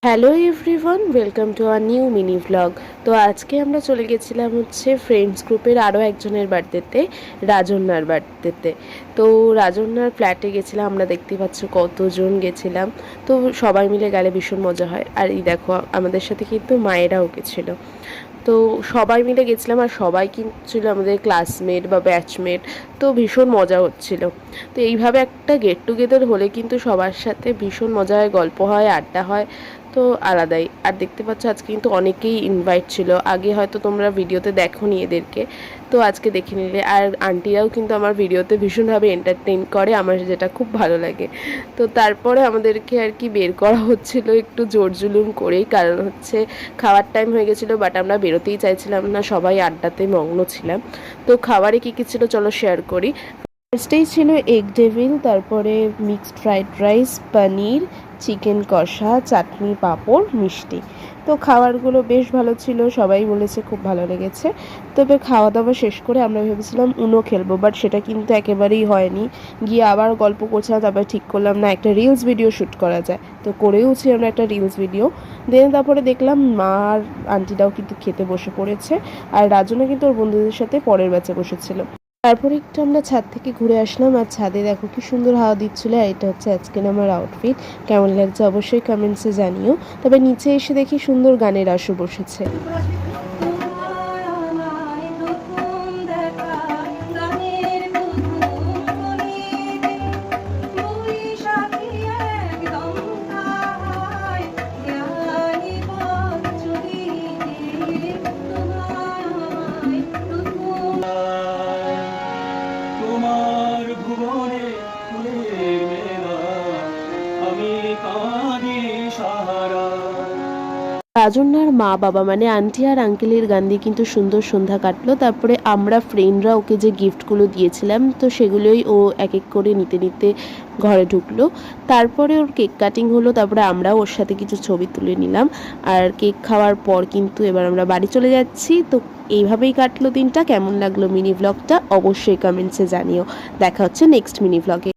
Hello everyone, welcome to our new mini vlog. তো আজকে আমরা চলে গেছিলাম ফ্রেন্ডস গ্রুপের আরও একজনের বার্থডেতে, রাজন্যার বার্থডেতে। তো রাজন্যার ফ্ল্যাটে গেছিলাম, আমরা দেখতে পাচ্ছ কতজন গেছিলাম। তো সবাই মিলে গেলে ভীষণ মজা হয়। আর এই দেখো আমাদের সাথে কিন্তু মায়েরাও গেছিলো। তো সবাই মিলে গেছিলাম, আর সবাই কিন্তু ছিল আমাদের ক্লাসমেট বা ব্যাচমেট। তো ভীষণ মজা হচ্ছিল। তো এইভাবে একটা গেট টুগেদার হলে কিন্তু সবার সাথে ভীষণ মজা হয়, গল্প হয়, আড্ডা হয়। তো আলাদাই। আর দেখতে পাচ্ছ আজকে কিন্তু অনেকেই ইনভাইট ছিল, আগে হয়তো তোমরা ভিডিওতে দেখোনি এদেরকে, তো আজকে দেখে নিলে। আর আন্টিরাও কিন্তু আমার ভিডিওতে ভীষণভাবে এন্টারটেইন করে, আমার যেটা খুব ভালো লাগে। তো তারপরে আমাদেরকে আর কি বের করা হচ্ছিল একটু জোর জুলুম করেই, কারণ খাওয়ার টাইম হয়ে গেছিলো, বাট আমরা বেরোতেই চাইছিলাম না, সবাই আড্ডাতে মগ্ন ছিলাম। তো খাবারে কী কী ছিল চলো শেয়ার করি। ফার্স্টেই ছিল এগ ডেভিল, তারপরে মিক্সড ফ্রাইড রাইস, পনির, চিকেন কষা, চাটনি, পাঁপড়, মিষ্টি। তো খাবারগুলো বেশ ভালো ছিল, সবাই বলেছে খুব ভালো লেগেছে। তবে খাওয়া দাওয়া শেষ করে আমরা ভেবেছিলাম উনো খেলবো, বাট সেটা কিন্তু একেবারেই হয়নি। গিয়ে আবার গল্প করছিলাম, তারপরে ঠিক করলাম না একটা রিলস ভিডিও শ্যুট করা যায়, তো করেওছি আমরা একটা রিলস ভিডিও। তারপরে দেখলাম মা আর আন্টিটাও কিন্তু খেতে বসে পড়েছে, আর রাজনা কিন্তু ওর বন্ধুদের সাথে পরের ব্যাচে বসেছিল। তারপরে একটু আমরা ছাদ থেকে ঘুরে আসলাম, আর ছাদে দেখো কি সুন্দর হাওয়া দিচ্ছিল। আর এটা হচ্ছে আজকের আমার আউটফিট, কেমন লাগছে অবশ্যই কমেন্টসে জানিও। তবে নিচে এসে দেখি সুন্দর গানের আসর বসেছে। রাজন্যার মা বাবা মানে আন্টি আর আঙ্কেলের গান দিয়ে কিন্তু সুন্দর সন্ধ্যা কাটলো। তারপরে আমরা ফ্রেন্ডরা ওকে যে গিফটগুলো দিয়েছিলাম, তো সেগুলোই ও এক এক করে নিতে নিতে ঘরে ঢুকলো। তারপরে ওর কেক কাটিং হলো, তারপরে আমরাও ওর সাথে কিছু ছবি তুলে নিলাম। আর কেক খাওয়ার পর কিন্তু এবার আমরা বাড়ি চলে যাচ্ছি। তো এইভাবেই কাটলো দিনটা। কেমন লাগলো মিনি ভ্লগটা অবশ্যই কমেন্টসে জানিও। দেখা হচ্ছে নেক্সট মিনি ভ্লগে।